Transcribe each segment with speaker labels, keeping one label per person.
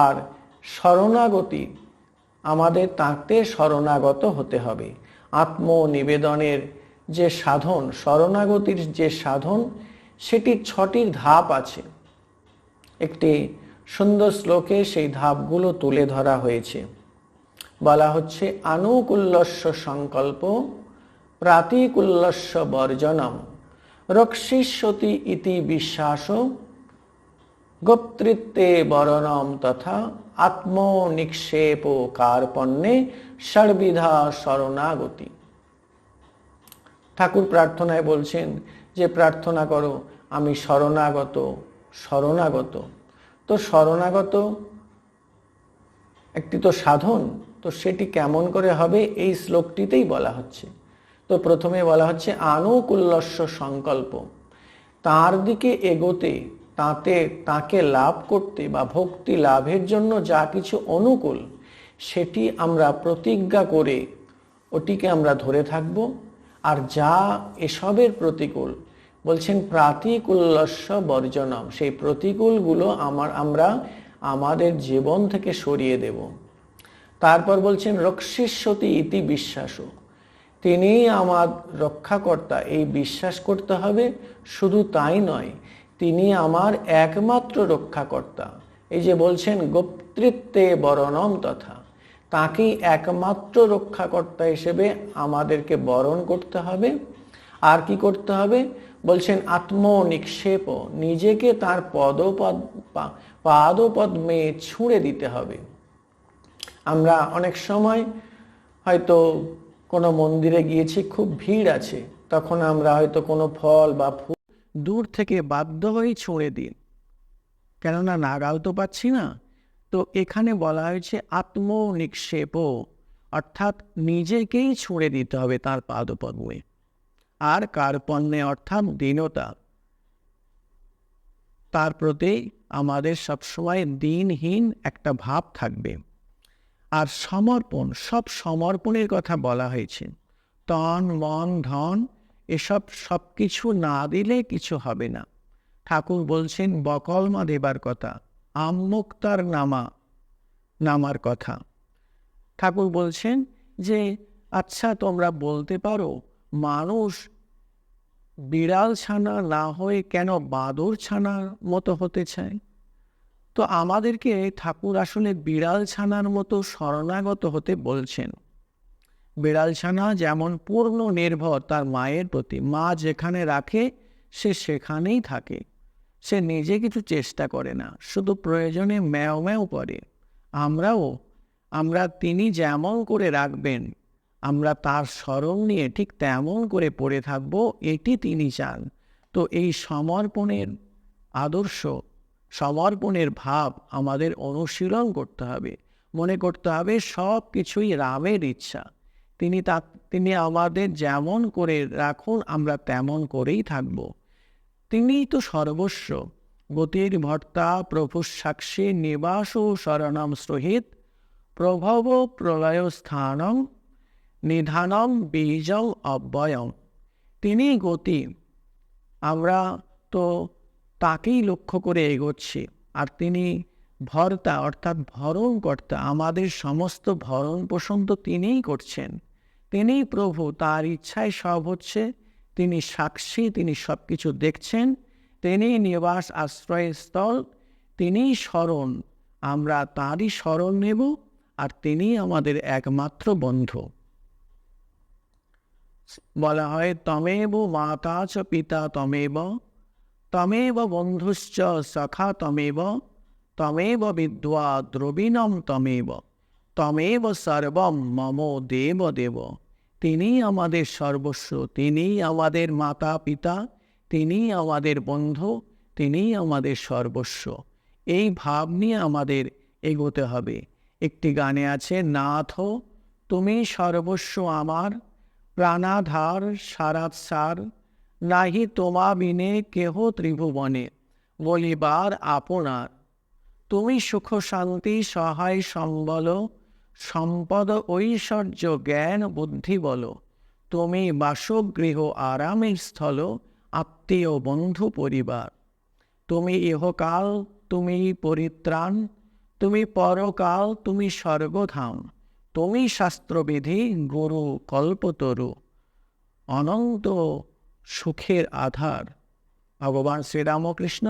Speaker 1: আর শরণাগতি, আমাদের তাঁতে শরণাগত হতে হবে। আত্মনিবেদনের যে সাধন, শরণাগতির যে সাধন, সেটির 6টি ধাপ আছে। একটি সুন্দর শ্লোকে সেই ধাপগুলো তুলে ধরা হয়েছে। বলা হচ্ছে, আনুকূল্যস্য সংকল্প, প্রাতিকূল্যস্য বর্জনম, রক্ষিষ্যতি ইতি বিশ্বাস, গোপ্তৃত্বে বরণম তথা আত্মনিক্ষেপ কার্পণ্যে ষড়বিধা শরণাগতি। ঠাকুর প্রার্থনায় বলছেন যে প্রার্থনা করো আমি শরণাগত। শরণাগত তো শরণাগত একটি তো সাধন, তো সেটি কেমন করে হবে এই শ্লোকটিতেই বলা হচ্ছে। তো প্রথমে বলা হচ্ছে আনুকূল্যস্য সংকল্প, তার দিকে এগোতে, তাকে লাভ করতে বা ভক্তি লাভের জন্য যা কিছু অনুকূল, সেটি আমরা প্রতিজ্ঞা করে ওটিকে আমরা ধরে থাকব। আর যা এসবের প্রতিকূল, বলছেন প্রাতিকূল্যস্য বর্জনম, সেই প্রতিকূলগুলো আমরা আমাদের জীবন থেকে সরিয়ে দেব। তারপর বলছেন রক্ষিষ্যতি ইতি বিশ্বাস, তিনি আমার রক্ষাকর্তা, এই বিশ্বাস করতে হবে। শুধু তাই নয়, তিনি আমার একমাত্র রক্ষাকর্তা। এই যে বলছেন গোপ্তৃত্বে বরণম তথা, তাকেই একমাত্র রক্ষাকর্তা হিসেবে আমাদেরকে বরণ করতে হবে। আর কি করতে হবে? বলছেন আত্মনিক্ষেপ, নিজেকে তার পাদপদ্মে ছুঁড়ে দিতে হবে। আমরা অনেক সময় হয়তো কোনো মন্দিরে গিয়েছি, খুব ভিড় আছে, তখন আমরা হয়তো কোনো ফল বা ফুল দূর থেকে বাধ্য হয়ে ছুঁড়ে দিই, কেননা নাগাল তো পাচ্ছি না। তো এখানে বলা হয়েছে আত্মনিক্ষেপ, অর্থাৎ নিজেকেই ছুঁড়ে দিতে হবে তার পাদপদ্মে। আর কার্পণ্যে অর্থাৎ দীনতা, তার প্রতি আমাদের সবসময় দিনহীন একটা ভাব থাকবে। আর সমর্পণ, সব সমর্পণের কথা বলা হয়েছে। তন মন ধন এসব সব কিছু না দিলে কিছু হবে না। ঠাকুর বলছেন বকলমা দেবার কথা, আমুক্তার নামার কথা। ঠাকুর বলছেন যে আচ্ছা তোমরা বলতে পারো মানুষ বিড়াল ছানা না হয়ে কেন বাদর ছানার মতো হতে চায়? তো আমাদেরকে ঠাকুর আসলে বিড়াল ছানার মতো শরণাগত হতে বলছেন। বিড়াল ছানা যেমন পূর্ণ নির্ভর তার মায়ের প্রতি, মা যেখানে রাখে সে সেখানেই থাকে, সে নিজে কিছু চেষ্টা করে না, শুধু প্রয়োজনে ম্যাও ম্যাও করে। আমরা তিনি যেমন করে রাখবেন, আমরা তার স্মরণ নিয়ে ঠিক তেমন করে পড়ে থাকবো, এটি তিনি চান। তো এই সমর্পণের আদর্শ, সমর্পণের ভাব আমাদের অনুশীলন করতে হবে। মনে করতে হবে সব কিছুই রামের ইচ্ছা, তিনি আমাদের যেমন করে রাখুন আমরা তেমন করেই থাকব। তিনিই তো সর্বস্ব। গতির ভর্তা প্রভু সাক্ষী নিবাস শরণম সহিত, প্রভব প্রলয় স্থানম নিধানম বীজম অব্যয়ম। তিনি গতি, আমরা তো তাকেই লক্ষ্য করে এগোচ্ছি। আর তিনি ভর্তা অর্থাৎ ভরণকর্তা, আমাদের সমস্ত ভরণ পোষণ তো তিনিই করছেন। তিনিই প্রভু, তার ইচ্ছায় সব হচ্ছে। তিনি সাক্ষী, তিনি সব কিছু দেখছেন। তিনি নিবাস আশ্রয়স্থল, তিনিই শরণ, আমরা তাঁরই শরণ নেব। আর তিনি আমাদের একমাত্র বন্ধু। বলা হয় তমেব মাতা চ পিতা তমেব, তমেব বন্ধুশ্চ সখা তমেব, তমেব বিদ্যা দ্রবিণম তমেব, তমেব সর্বম মম দেব দেব। তিনি আমাদের সর্বস্ব, তিনি আমাদের মাতা পিতা, তিনি আমাদের বন্ধু, তিনি আমাদের সর্বস্ব। এই ভাব নিয়ে আমাদের এগোতে হবে। একটি গানে আছে, নাথ তুমি সর্বস্ব আমার, প্রাণাধার সারাৎসার, নাহি তোমা বিনে কেহ ত্রিভুবনে, বলিবার আপনার। তুমি সুখ শান্তি সহায় সম্বল, সম্পদ ঐশ্বর্য জ্ঞান বুদ্ধি বল। তুমি বাসগৃহ আরামের স্থল, আত্মীয় বন্ধু পরিবার। তুমি ইহকাল, তুমি পরিত্রাণ, তুমি পরকাল, তুমি স্বর্গধাম, তুমি শাস্ত্রবিধি, গুরু কল্পতরু, অনন্ত সুখের আধার। ভগবান শ্রীরামকৃষ্ণ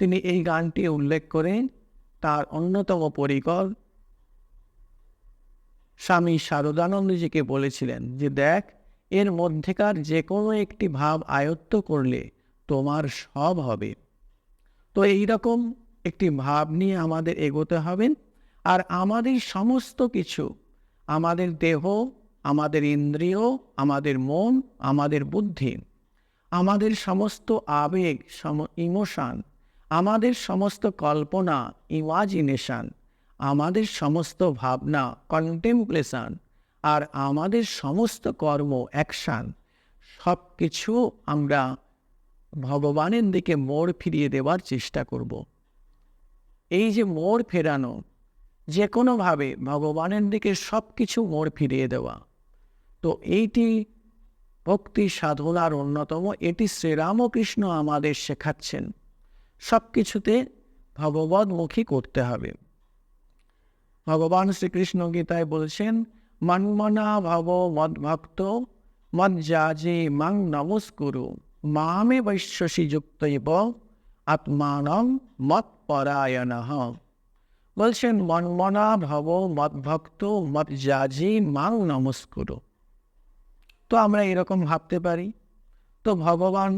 Speaker 1: তিনি এই গানটি উল্লেখ করে তার অন্যতম পরিকর স্বামী শারদানন্দজিকে বলেছিলেন যে দেখ, এর মধ্যেকার যে কোনো একটি ভাব আয়ত্ত করলে তোমার সব হবে। তো এইরকম একটি ভাব নিয়ে আমাদের এগোতে হবে। আর আমাদের সমস্ত কিছু, আমাদের দেহ, আমাদের ইন্দ্রিয়, আমাদের মন, আমাদের বুদ্ধি, আমাদের সমস্ত আবেগ, ইমোশন, আমাদের সমস্ত কল্পনা, ইমাজিনেশন, আমাদের সমস্ত ভাবনা, কন্টেমপ্লেশন, আর আমাদের সমস্ত কর্ম, অ্যাকশান, সব কিছু আমরা ভগবানের দিকে মোড় ফিরিয়ে দেওয়ার চেষ্টা করব। এই যে মোড় ফেরানো, যে কোনোভাবে ভগবানের দিকে সব কিছু মোড় ফিরিয়ে দেওয়া, তো এইটি ভক্তি সাধনার অন্যতম। এটি শ্রীরামকৃষ্ণ আমাদের শেখাচ্ছেন। সব কিছুতে ভগবদ্মুখী করতে হবে। ভগবান শ্রীকৃষ্ণ গীতায় বলছেন, মন্মনা ভব মদ্ভক্ত মজ্জাজে মাং নমস্কুরু মামে বৈশ্যসি যুক্তৈব আত্মানং মৎপরায়ণঃ। বলছেন মন্মনা ভব মদ্ভক্ত মজ্জাজে মাং নমস্কুরু। তো আমরা এরকম ভাবতে পারি। তো ভগবান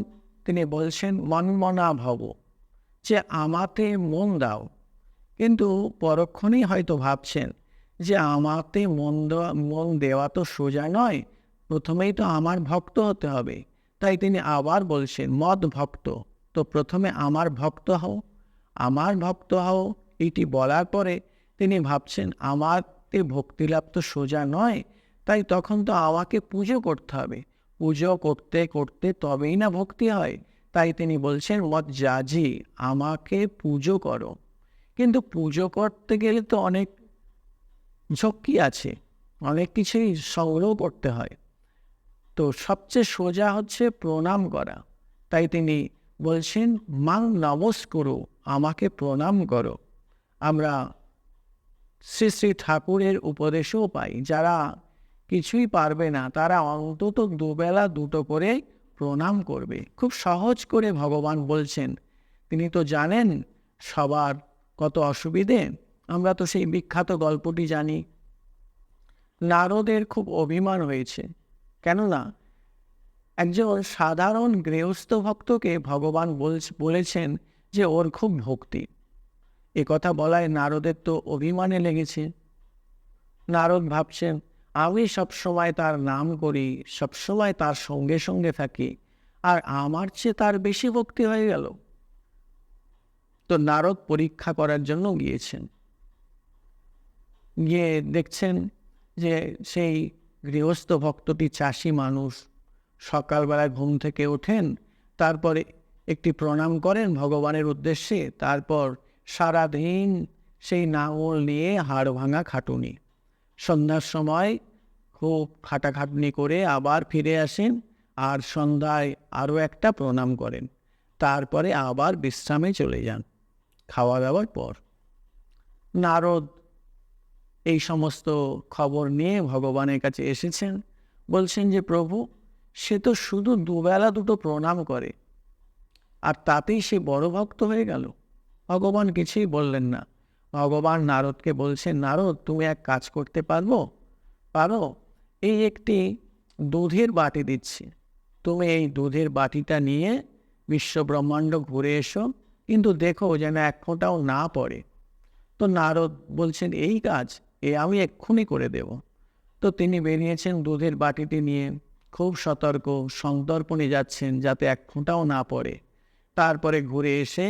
Speaker 1: তিনি বলছেন মন্মনা ভব, যে আমাতে মন দাও। কিন্তু পরক্ষণেই হয়তো ভাবছেন যে আমাতে মন দেওয়া তো সোজা নয়, প্রথমেই তো আমার ভক্ত হতে হবে। তাই তিনি আবার বলছেন মদ ভক্ত। তো প্রথমে আমার ভক্ত হও, আমার ভক্ত হও। এটি বলার পরে তিনি ভাবছেন আমাতে ভক্তিলাভ তো সোজা নয়, তাই তখন তো আমাকে পুজো করতে হবে। পুজো করতে করতে তবেই না ভক্তি হয়। তাই তিনি বলছেন মজ্জাজি, আমাকে পুজো করো। কিন্তু পুজো করতে গেলে তো অনেক ঝক্কি আছে, অনেক কিছুই সংগ্রহ করতে হয়। তো সবচেয়ে সোজা হচ্ছে প্রণাম করা। তাই তিনি বলছেন মাং নমস্কুরু, আমাকে প্রণাম করো। আমরা শ্রী শ্রী ঠাকুরের উপদেশও পাই, যারা কিছুই পারবে না তারা অন্তত দুবেলা দুটো করে প্রণাম করবে। খুব সহজ করে ভগবান বলছেন। তিনি তো জানেন সবার কত অসুবিধে। আমরা তো সেই বিখ্যাত গল্পটি জানি। নারদের খুব অভিমান হয়েছে, কেননা একজন সাধারণ গৃহস্থ ভক্তকে ভগবান বলেছেন যে ওর খুব ভক্তি। এ কথা বলায় নারদের তো অভিমানে লেগেছে। নারদ ভাবছেন আমি সবসময় তার নাম করি, সবসময় তার সঙ্গে সঙ্গে থাকি, আর আমার চেয়ে তার বেশি ভক্তি হয়ে গেল। তো নারদ পরীক্ষা করার জন্য গিয়েছেন। গিয়ে দেখছেন যে সেই গৃহস্থ ভক্তটি চাষি মানুষ। সকালবেলায় ঘুম থেকে ওঠেন, তারপরে একটি প্রণাম করেন ভগবানের উদ্দেশ্যে, তারপর সারাদিন সেই নাঙল নিয়ে হাড় ভাঙা খাটুনি। সন্ধ্যার সময় খুব খাটাখাটনি করে আবার ফিরে আসেন, আর সন্ধ্যায় আরও একটা প্রণাম করেন। তারপরে আবার বিশ্রামে চলে যান খাওয়া দাওয়ার পর। নারদ এই সমস্ত খবর নিয়ে ভগবানের কাছে এসেছেন। বলছেন যে প্রভু, সে তো শুধু দুবেলা দুটো প্রণাম করে, আর তাতেই সে বড় ভক্ত হয়ে গেল। ভগবান কিছুই বললেন না। ভগবান নারদকে বলছেন, নারদ তুমি এক কাজ করতে পারো? এই একটি দুধের বাটি দিচ্ছি, তুমি এই দুধের বাটিটা নিয়ে বিশ্বব্রহ্মাণ্ড ঘুরে এসো, কিন্তু দেখো যেন এক ফোঁটাও না পড়ে। তো নারদ বলছেন এই কাজ আমি এক্ষুনি করে দেব। তো তিনি বেরিয়েছেন দুধের বাটিটি নিয়ে, খুব সতর্ক সন্তর্পণে যাচ্ছেন যাতে এক ফোঁটাও না পড়ে। তারপরে ঘুরে এসে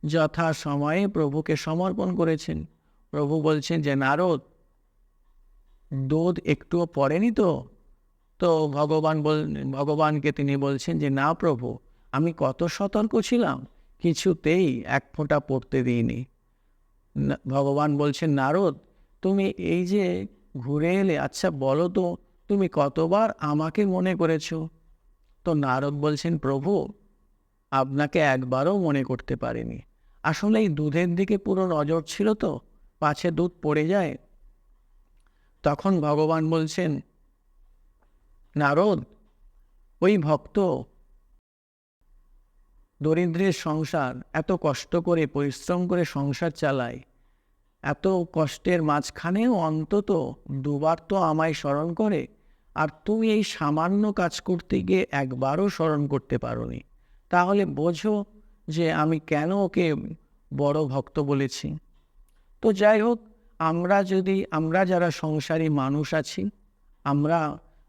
Speaker 1: যথা সময়ে প্রভুকে সমর্পণ করেছেন। প্রভু বলছেন যে নারদ, দুধ একটুও পড়েনি তো? তো ভগবানকে তিনি বলছেন যে না প্রভু, আমি কত সতর্ক ছিলাম, কিছুতেই এক ফোঁটা পড়তে দিইনি। ভগবান বলছেন নারদ, তুমি এই যে ঘুরে এলে, আচ্ছা বলো তো তুমি কতবার আমাকে মনে করেছো? তো নারদ বলছেন প্রভু, আপনাকে একবারও মনে করতে পারিনি। আসলে এই দুধের দিকে পুরো নজর ছিল তো, পাছে দুধ পড়ে যায়। তখন ভগবান বলছেন, নারদ, ওই ভক্ত দরিদ্রের সংসার এত কষ্ট করে পরিশ্রম করে সংসার চালায়, এত কষ্টের মাঝখানেও অন্তত দুবার তো আমায় স্মরণ করে, আর তুমি এই সামান্য কাজ করতে গিয়ে একবারও স্মরণ করতে পারোনি। তাহলে বোঝো যে আমি কেন ওকে বড় ভক্ত বলেছি। তো যাই হোক, আমরা যারা সংসারী মানুষ আছি, আমরা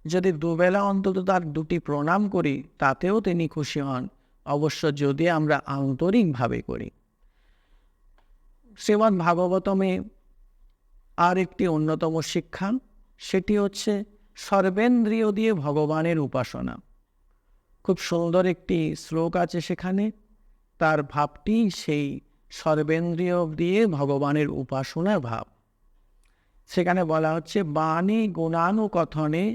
Speaker 1: যদি দুবেলা অন্তত তার দুটি প্রণাম করি, তাতেও তিনি খুশি হন, অবশ্য যদি আমরা আন্তরিকভাবে করি। শ্রীমদ্ ভাগবতমে আর একটি অন্যতম শিক্ষা, সেটি হচ্ছে সর্বেন্দ্রিয় দিয়ে ভগবানের উপাসনা। খুব সুন্দর একটি শ্লোক আছে সেখানে, তার ভাবটি সেই সর্বেন্দ্রিয় দিয়ে ভগবানের উপাসনার ভাব। সেখানে বলা হচ্ছে, বাণী গুণানুকথনে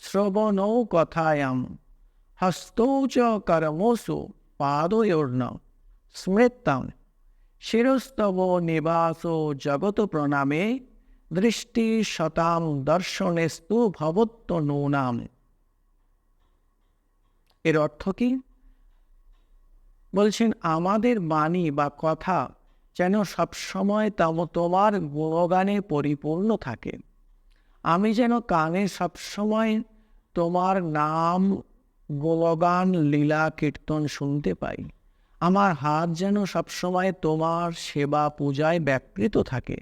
Speaker 1: শ্রবণৌ কথায়াম হস্তৌ চ কর্মসু পাদয়োর্ন স্মৃতাম শিরস্তব নিবাসো জগত প্রণামে দৃষ্টি শতাম দর্শনেস্তু ভবত্ব নূনাম। এর অর্থ কি? বলছেন, আমাদের বাণী বা কথা যেন সবসময় তোমার গুণগানে পরিপূর্ণ থাকে। আমি যেন কানে সবসময় তোমার নাম, গুণগান, লীলা কীর্তন শুনতে পাই। আমার হাত যেন সবসময় তোমার সেবা পূজায় ব্যাপৃত থাকে।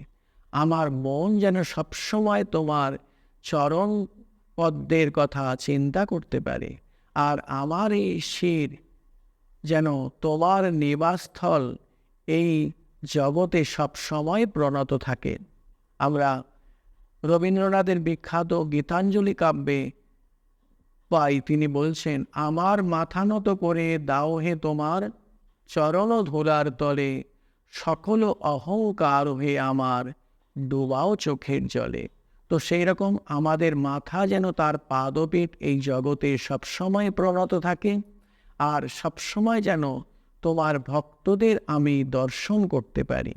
Speaker 1: আমার মন যেন সবসময় তোমার চরণ পদ্মের কথা চিন্তা করতে পারে। আর আমার এই শির যেন তোমার নিবাসস্থল এই জগতে সবসময় প্রণত থাকে। আমরা রবীন্দ্রনাথের বিখ্যাত গীতাঞ্জলি কাব্যে পাই, তিনি বলছেন, আমার মাথা নত করে দাও হে তোমার চরণ ধুলার তলে, সকল অহংকার হে আমার ডুবাও চোখের জলে। তো সেই রকম আমাদের মাথা যেন তার পাদপীঠ এই জগতে সবসময় প্রণত থাকে, আর সবসময় যেন তোমার ভক্তদের আমি দর্শন করতে পারি।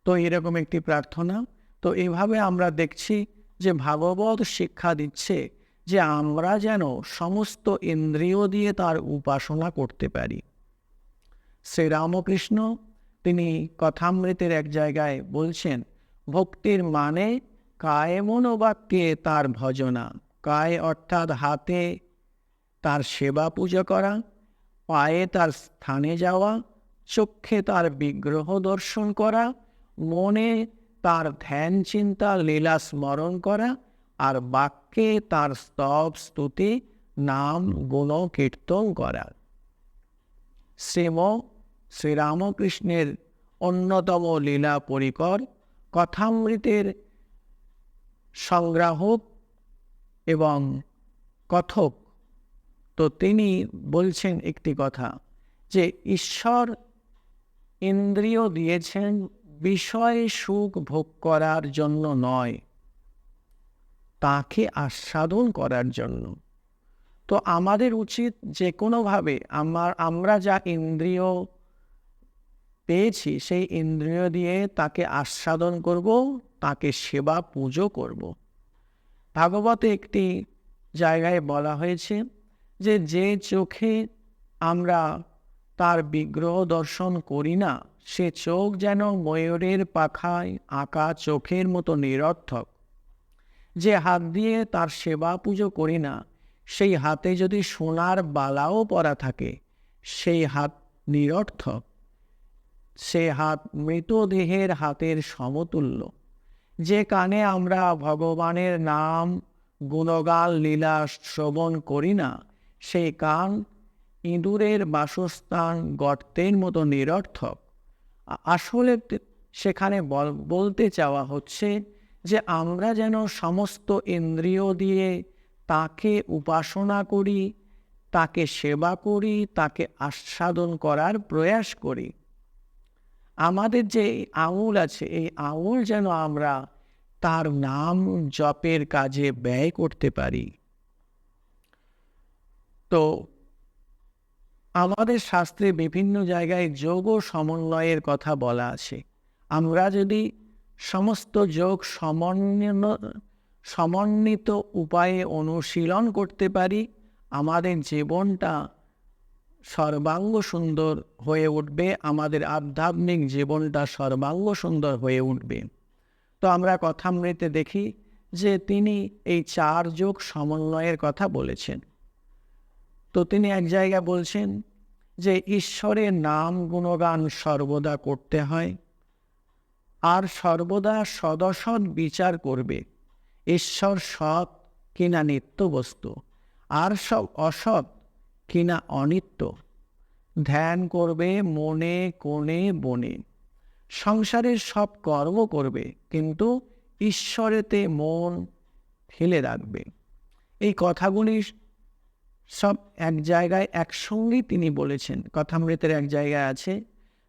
Speaker 1: তো এরকম একটি প্রার্থনা। তো এভাবে আমরা দেখছি যে ভাগবত শিক্ষা দিচ্ছে যে আমরা যেন সমস্ত ইন্দ্রিয় দিয়ে তার উপাসনা করতে পারি। শ্রীরামকৃষ্ণ তিনি কথামৃতের এক জায়গায় বলছেন, ভক্তির মানে কায়ে মনোবাক্যে তার ভজনা। কায়ে অর্থাৎ হাতে তার সেবা পূজা করা, পায়ে তার স্থানে যাওয়া, চক্ষে তার বিগ্রহ দর্শন করা, মনে তার ধ্যান চিন্তা লীলা স্মরণ করা, আর বাক্যে তার স্তব স্তুতি নাম গুণ কীর্তন করা। শ্রীরামকৃষ্ণের অন্যতম লীলা পরিকর কথামৃতের সংগ্রাহক এবং কথক। তো তিনি বলছেন একটি কথা, যে ঈশ্বর ইন্দ্রিয় দিয়েছেন বিষয় সুখ ভোগ করার জন্য নয়, তাকে আস্বাদন করার জন্য। তো আমাদের উচিত যে কোনোভাবে আমরা যা ইন্দ্রিয় পেয়েছি সেই ইন্দ্রিয় দিয়ে তাকে আস্বাদন করব, তাকে সেবা পুজো করব। ভাগবতে একটি জায়গায় বলা হয়েছে যে যে চোখে আমরা তার বিগ্রহ দর্শন করি না, সে চোখ যেন ময়ূরের পাখায় আঁকা চোখের মতো নিরর্থক। যে হাত দিয়ে তার সেবা পুজো করি না, সেই হাতে যদি সোনার বালাও পরা থাকে, সেই হাত নিরর্থক। সে হাত মৃতদেহের হাতের সমতুল্য। যে কানে আমরা ভগবানের নাম, গুণগান, লীলা শ্রবণ করি না, সেই কান ইঁদুরের বাসস্থান, গর্তের মতো নিরর্থক। আসলে সেখানে বলতে চাওয়া হচ্ছে যে আমরা যেন সমস্ত ইন্দ্রিয় দিয়ে তাকে উপাসনা করি, তাকে সেবা করি, তাকে আস্বাদন করার প্রয়াস করি। আমাদের যে আঙুল আছে, এই আঙুল যেন আমরা তার নাম জপের কাজে ব্যয় করতে পারি। তো আমাদের শাস্ত্রে বিভিন্ন জায়গায় যোগ ও সমন্বয়ের কথা বলা আছে। আমরা যদি সমস্ত যোগ সমন্বিত উপায়ে অনুশীলন করতে পারি, আমাদের জীবনটা সর্বাঙ্গ সুন্দর হয়ে উঠবে, আমাদের আধ্যাত্মিক জীবনটা সর্বাঙ্গ সুন্দর হয়ে উঠবে। তো আমরা কথামৃতে দেখি যে তিনি এই 4 যোগ সমন্বয়ের কথা বলেছেন। তো তিনি এক জায়গায় বলছেন যে ঈশ্বরের নাম গুণগান সর্বদা করতে হয়, আর সর্বদা সদসৎ বিচার করবে ঈশ্বর সৎ কিনা নিত্য বস্তু, আর সব অসৎ কিনা অনিত্য। ধ্যান করবে মনে কোণে বনে, সংসারের সব কর্ম করবে কিন্তু ঈশ্বরেতে মন ফেলে রাখবে। এই কথাগুলি সব এক জায়গায় একসঙ্গেই তিনি বলেছেন। কথামৃতের এক জায়গায় আছে,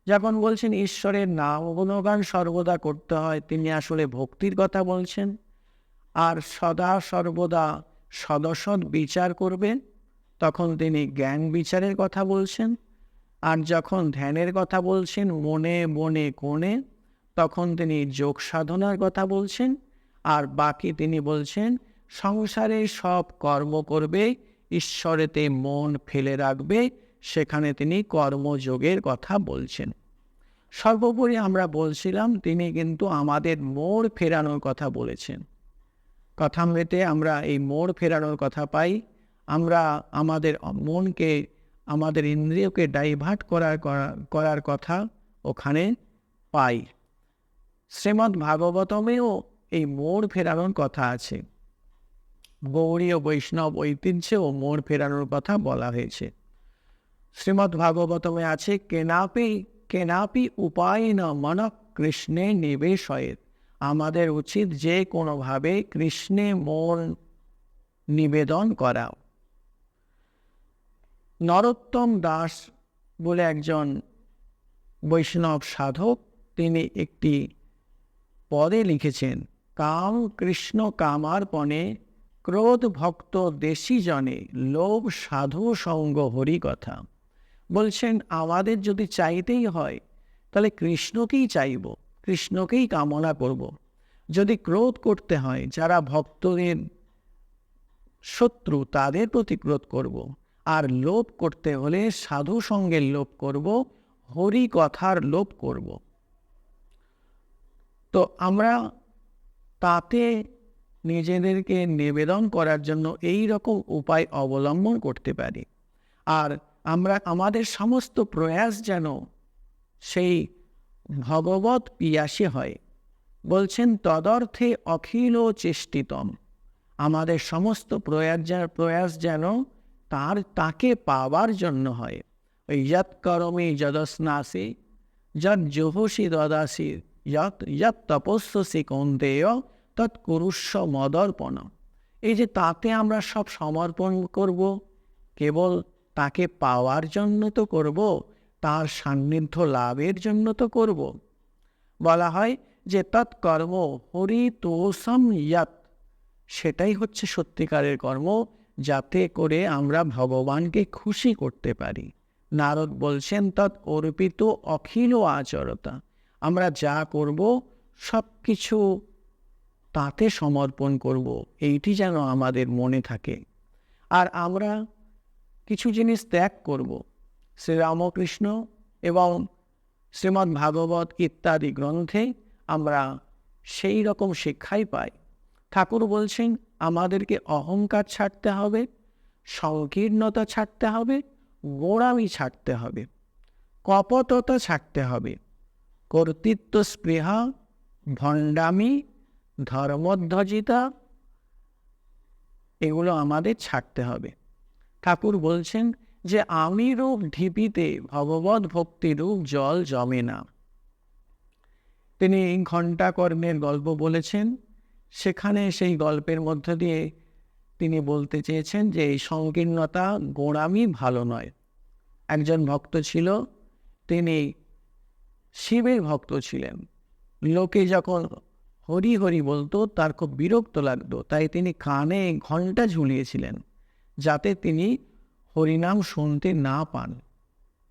Speaker 1: যখন বলছেন ঈশ্বরের নাম গুণগান সর্বদা করতে হয়, তিনি আসলে ভক্তির কথা বলছেন। আর সদা সর্বদা সদসৎ বিচার করবেন, তখন তিনি জ্ঞান বিচারের কথা বলছেন। আর যখন ধ্যানের কথা বলছেন মনে বনে কোণে, তখন তিনি যোগ সাধনার কথা বলছেন। আর বাকি তিনি বলছেন সংসারে সব কর্ম করবে, ঈশ্বরেতে মন ফেলে রাখবে, সেখানে তিনি কর্মযোগের কথা বলছেন। সর্বোপরি আমরা বলছিলাম তিনি কিন্তু আমাদের মোড় ফেরানোর কথা বলেছেন। কথামৃতে আমরা এই মোড় ফেরানোর কথা পাই। আমরা আমাদের মনকে, আমাদের ইন্দ্রিয়কে ডাইভার্ট করার কথা ওখানে পাই। শ্রীমদ্ ভাগবতমেও এই মোড় ফেরানোর কথা আছে। গৌড়ীয় বৈষ্ণব ঐতিহ্যেও মোড় ফেরানোর কথা বলা হয়েছে। শ্রীমদ্ ভাগবতমে আছে, কেনাপি উপায় না মন কৃষ্ণে নিবেশয়ের। আমাদের উচিত যে কোনোভাবে কৃষ্ণে মন নিবেদন করা। নরোত্তম দাস বলে একজন বৈষ্ণব সাধক, তিনি একটি পদে লিখেছেন, কাম কৃষ্ণ কামার্পণে, ক্রোধ ভক্ত দেশি জনে, লোভ সাধু সঙ্গ হরি কথা। বলছেন আমাদের যদি চাইতেই হয় তাহলে কৃষ্ণকেই চাইব, কৃষ্ণকেই কামনা করব। যদি ক্রোধ করতে হয়, যারা ভক্তদের শত্রু তাদের প্রতি ক্রোধ করব। আর লোভ করতে হলে সাধু সঙ্গের লোভ করব, হরি কথার লোভ করব। তো আমরা তাতে নিজেদেরকে নিবেদন করার জন্য এই রকম উপায় অবলম্বন করতে পারি। আর আমরা আমাদের সমস্ত প্রয়াস যেন সেই ভগবৎ পিয়াসী হয়। বলছেন তদর্থে অখিল চেষ্টিতম। আমাদের সমস্ত প্রয়াস যেন তাকে পাওয়ার জন্য হয়। ওই যৎ করমি যদস্নাসি, যৎ জোহসি দদাসি, যৎ তপস্যসি কৌন্তেয়, তৎ কুরুষ্ব মদর্পণ। এই যে তাতে আমরা সব সমর্পণ করব, কেবল তাকে পাওয়ার জন্য তো করব, তার সান্নিধ্য লাভের জন্য তো করব। বলা হয় যে তৎকর্ম হরিতোষম ইয়াত, সেটাই হচ্ছে সত্যিকারের কর্ম, যাতে করে আমরা ভগবানকে খুশি করতে পারি। নারদ বলছেন তৎ অর্পিত অখিল আচরতা। আমরা যা করব সব কিছু তাতে সমর্পণ করব, এইটি যেন আমাদের মনে থাকে। আর আমরা কিছু জিনিস ত্যাগ করব। শ্রীরামকৃষ্ণ এবং শ্রীমদ্ ভাগবত ইত্যাদি গ্রন্থে আমরা সেই রকম শিক্ষাই পাই। ঠাকুর বলছেন আমাদেরকে অহংকার ছাড়তে হবে, সংকীর্ণতা ছাড়তে হবে, গোঁড়ামি ছাড়তে হবে, কপটতা ছাড়তে হবে, কর্তৃত্ব স্পৃহা, ভণ্ডামি, ধর্মধ্বজিতা, এগুলো আমাদের ছাড়তে হবে। ঠাকুর বলছেন যে আমি রূপ ঢিপিতে ভগবত ভক্তিরূপ জল জমে না। তিনি ঘণ্টাকর্ণের গল্প বলেছেন, সেখানে সেই গল্পের মধ্য দিয়ে তিনি বলতে চেয়েছেন যে এই সংকীর্ণতা, গোঁড়ামি ভালো নয়। একজন ভক্ত ছিল, তিনি শিবের ভক্ত ছিলেন। লোকে যখন হরি হরি বলতো তার খুব বিরক্ত লাগতো, তাই তিনি কানে ঘণ্টা ঝুলিয়েছিলেন যাতে তিনি হরিনাম শুনতে না পান।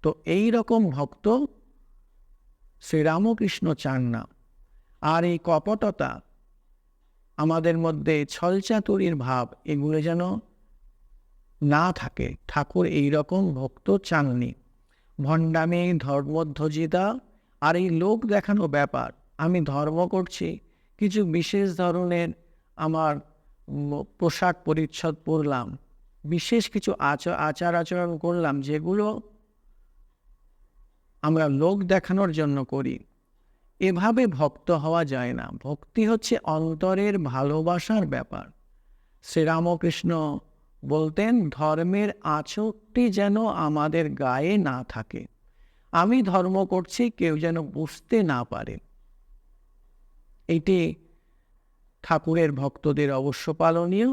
Speaker 1: তো এই রকম ভক্ত শ্রীরামকৃষ্ণ চান না। আর এই কপটতা, আমাদের মধ্যে ছলচাতুরির ভাব, এগুলো যেন না থাকে। ঠাকুর এই রকম ভক্ত চাননি। ভণ্ডামি, ধর্মধ্বজিতা আর এই লোক দেখানো ব্যাপার, আমি ধর্ম করছি, কিছু বিশেষ ধরনের আমার পোশাক পরিচ্ছদ পরলাম, বিশেষ কিছু আচার আচরণ করলাম, যেগুলো আমরা লোক দেখানোর জন্য করি। এভাবে ভক্ত হওয়া যায় না। ভক্তি হচ্ছে অন্তরের ভালোবাসার ব্যাপার। শ্রীরামকৃষ্ণ বলতেন, ধর্মের আঁচড়টি যেন আমাদের গায়ে না থাকে। আমি ধর্ম করছি, কেউ যেন বুঝতে না পারে। এটি ঠাকুরের ভক্তদের অবশ্য পালনীয়।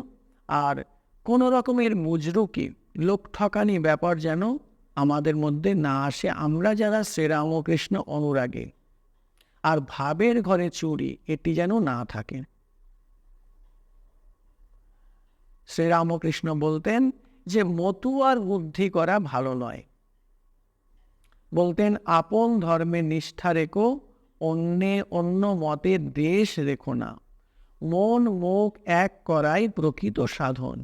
Speaker 1: আর কোনো রকমের মুজরুকি, লোক ঠকানি ব্যাপার যেন আমাদের মধ্যে না আসে, আমরা যারা শ্রীরামকৃষ্ণ অনুরাগী। আর ভাবের ঘরে চুরি, এটি যেন না থাকে। শ্রীরামকৃষ্ণ বলতেন যে মতুয়ার বুদ্ধি করা ভালো নয়। বলতেন, আপন ধর্মে নিষ্ঠা রেখো, অন্য মতে দেশ রেখো না। মন মুখ এক করাই প্রকৃত সাধন।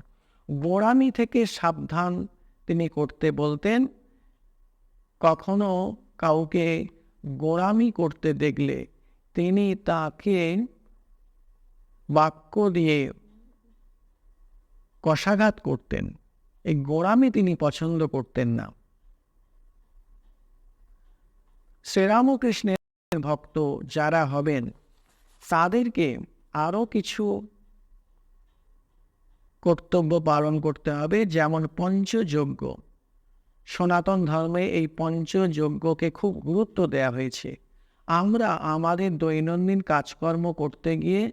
Speaker 1: গোঁড়ামি থেকে সাবধান তিনি করতে বলতেন। কখনো কাউকে গোঁড়ামি করতে দেখলে তিনি তাকে বাক্য দিয়ে কশাঘাত করতেন। এই গোঁড়ামি তিনি পছন্দ করতেন না। শ্রীরামকৃষ্ণের ভক্ত যারা হবেন, তাদেরকে আরও কিছু কর্তব্য পালন করতে হবে, যেমন পঞ্চযজ্ঞ। সনাতন ধর্মে এই পঞ্চযজ্ঞকে খুব গুরুত্ব দেওয়া হয়েছে। আমরা আমাদের দৈনন্দিন কাজকর্ম করতে গিয়ে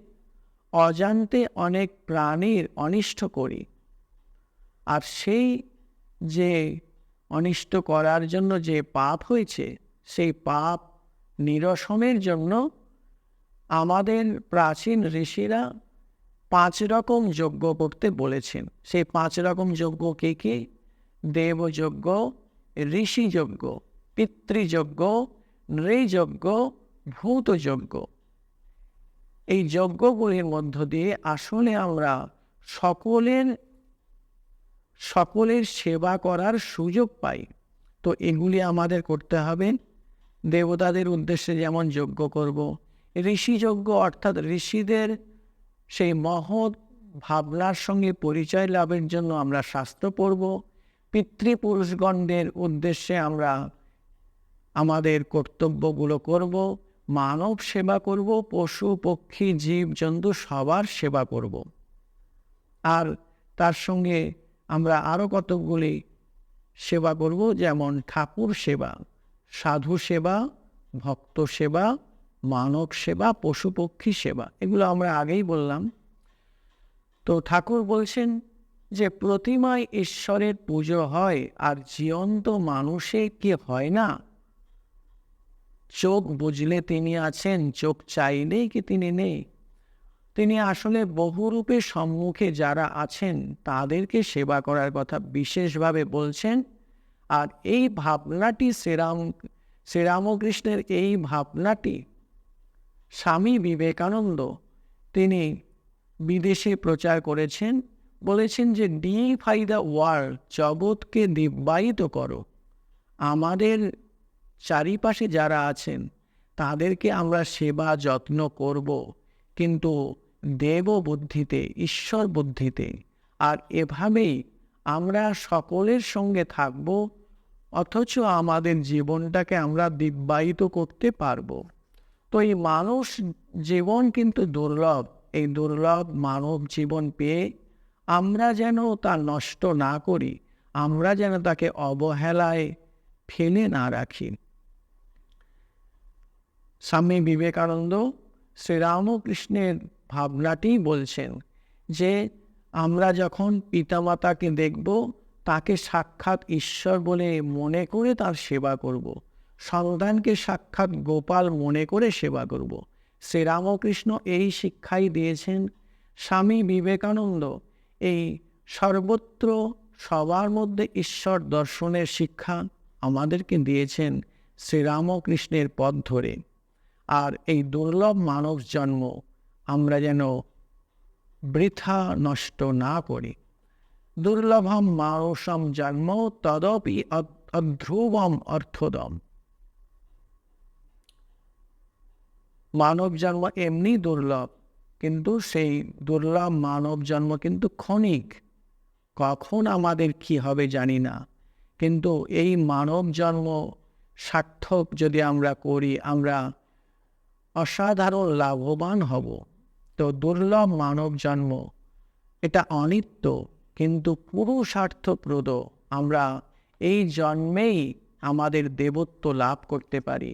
Speaker 1: অজান্তে অনেক প্রাণীর অনিষ্ট করি। আর সেই যে অনিষ্ট করার জন্য যে পাপ হয়েছে, সেই পাপ নিরসনের জন্য আমাদের প্রাচীন ঋষিরা 5 রকম যজ্ঞ করতে বলেছেন। সেই 5 রকম যজ্ঞ কে কি? দেবযজ্ঞ, ঋষিযজ্ঞ, পিতৃযজ্ঞ, নৃযজ্ঞ, ভূতযজ্ঞ। এই যজ্ঞগুলির মধ্য দিয়ে আসলে আমরা সকলের সেবা করার সুযোগ পাই। তো এগুলি আমাদের করতে হবে। দেবতাদের উদ্দেশ্যে যেমন যজ্ঞ করব, ঋষিযজ্ঞ অর্থাৎ ঋষিদের সেই মহৎ ভাবনার সঙ্গে পরিচয় লাভের জন্য আমরা শাস্ত্র পড়ব। পিতৃপুরুষগণদের উদ্দেশ্যে আমরা আমাদের কর্তব্যগুলো করব, মানব সেবা করব, পশু পক্ষী জীব জন্তু সবার সেবা করব। আর তার সঙ্গে আমরা আরও কতকগুলি সেবা করব, যেমন ঠাকুর সেবা, সাধু সেবা, ভক্ত সেবা, মানব সেবা, পশু পক্ষী সেবা। এগুলো আমরা আগেই বললাম। তো ঠাকুর বলছেন যে প্রতিমায় ঈশ্বরের পুজো হয়, আর জীবন্ত মানুষে কি হয় না? চোখ বুঝলে তিনি আছেন, চোখ চাইলেই কি তিনি নেই? তিনি আসলে বহুরূপে সম্মুখে যারা আছেন তাদেরকে সেবা করার কথা বিশেষভাবে বলছেন। আর এই ভাবনাটি শ্রীরামকৃষ্ণের এই ভাবনাটি স্বামী বিবেকানন্দ তিনি বিদেশে প্রচার করেছেন। বলেছেন যে ডিফাই দ্য ওয়ার্ল্ড, জগৎকে দিব্যায়িত করো। আমাদের চারিপাশে যারা আছেন তাদেরকে আমরা সেবা যত্ন করব, কিন্তু দেব বুদ্ধিতে, ঈশ্বর বুদ্ধিতে। আর এভাবেই আমরা সকলের সঙ্গে থাকব, অথচ আমাদের জীবনটাকে আমরা দিব্যায়িত করতে পারব। তো এই মানুষ জীবন কিন্তু দুর্লভ। এই দুর্লভ মানব জীবন পেয়ে আমরা যেন তা নষ্ট না করি, আমরা যেন তাকে অবহেলায় ফেলে না রাখি। স্বামী বিবেকানন্দ শ্রীরামকৃষ্ণের ভাবনাটি বলছেন যে আমরা যখন পিতামাতাকে দেখব, তাকে সাক্ষাৎ ঈশ্বর বলে মনে করে তার সেবা করব। সন্তানকে সাক্ষাৎ গোপাল মনে করে সেবা করব। শ্রীরামকৃষ্ণ এই শিক্ষাই দিয়েছেন। স্বামী বিবেকানন্দ এই সর্বত্র সবার মধ্যে ঈশ্বর দর্শনের শিক্ষা আমাদেরকে দিয়েছেন শ্রীরামকৃষ্ণের পথ ধরে। আর এই দুর্লভ মানব জন্ম আমরা যেন বৃথা নষ্ট না করি। দুর্লভম মানসম জন্ম তদপি অধ্রুবম অর্থদম। মানব জন্ম এমনি দুর্লভ, কিন্তু সেই দুর্লভ মানব জন্ম কিন্তু ক্ষণিক। কখন আমাদের কি হবে জানি না, কিন্তু এই মানব জন্ম সার্থক যদি আমরা করি, আমরা অসাধারণ লাভবান হব। তো দুর্লভ মানব জন্ম এটা অনিত্য, কিন্তু পুরুষার্থপ্রদ। আমরা এই জন্মেই আমাদের দেবত্ব লাভ করতে পারি,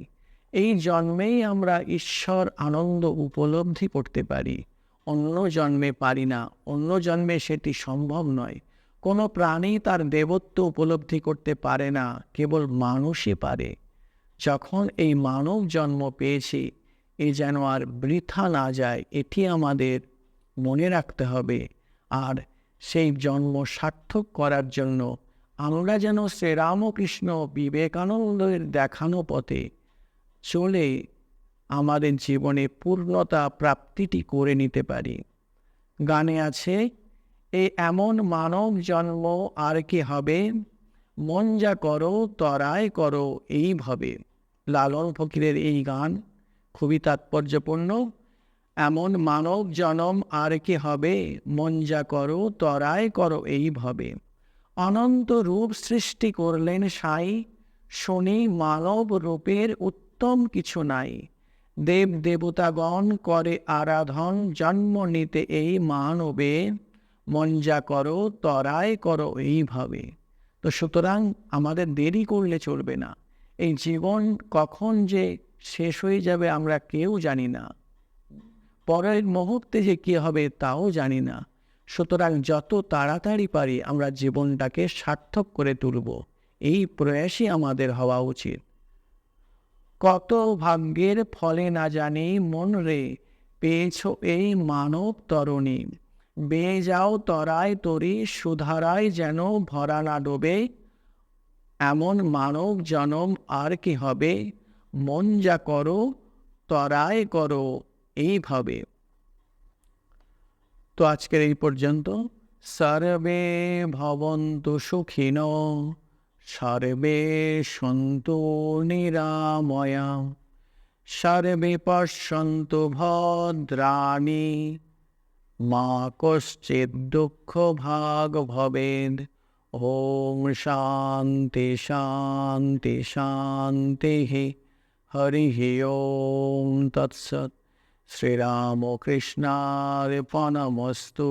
Speaker 1: এই জন্মেই আমরা ঈশ্বর আনন্দ উপলব্ধি করতে পারি। অন্য জন্মে পারি না, অন্য জন্মে সেটি সম্ভব নয়। কোনো প্রাণী তার দেবত্ব উপলব্ধি করতে পারে না, কেবল মানুষই পারে। যখন এই মানব জন্ম পেয়েছি, এ যেন আর বৃথা না যায়, এটি আমাদের মনে রাখতে হবে। আর সেই জন্ম সার্থক করার জন্য আমরা যেন শ্রীরামকৃষ্ণ বিবেকানন্দের দেখানো পথে চলে আমাদের জীবনে পূর্ণতা প্রাপ্তিটি করে নিতে পারি। গানে আছে, এই এমন মানব জন্ম আর কি হবে, মন যা করো তরায় করো এইভাবে। লালন ফকিরের এই গান খুবই তাৎপর্যপূর্ণ। এমন মানব জনম আর কি হবে, মন যা করো তরায় করো এইভাবে। অনন্ত রূপ সৃষ্টি করলেন সাই, শুনি মানব রূপের উত্তম কিছু নাই। দেব দেবতাগণ করে আরাধন, জন্ম নিতে এই মানবে, মন যা করো তরায় করো এইভাবে। তো সুতরাং আমাদের দেরি করলে চলবে না। এই জীবন কখন যে শেষ হয়ে যাবে আমরা কেউ জানি না, পরের মুহূর্তে যে কী হবে তাও জানি না। সুতরাং যত তাড়াতাড়ি পারি আমরা জীবনটাকে সার্থক করে তুলব, এই প্রয়াসই আমাদের হওয়া উচিত। কত ভাগ্যের ফলে না জানি মন রে, পেয়েছ এই মানব তরণী। বেয়ে যাও তরায় তরি, সুধারায় যেন ভরা না ডোবে। এমন মানব জনম আর কি হবে, মন যা করো তরায় করো এইভাবে। তো আজকের এই পর্যন্ত। সর্বে ভবন্তু সুখিনো, সর্বে সন্তু নিরাময়া, সর্বে পশ্যন্তু ভদ্রাণি, মা কশ্চিৎ দুঃখ ভাগ ভবেদ। ওম শান্তি শান্তি শান্তি। হরি ওম তৎসৎ। শ্রীরামকৃষ্ণার্পণমস্তু।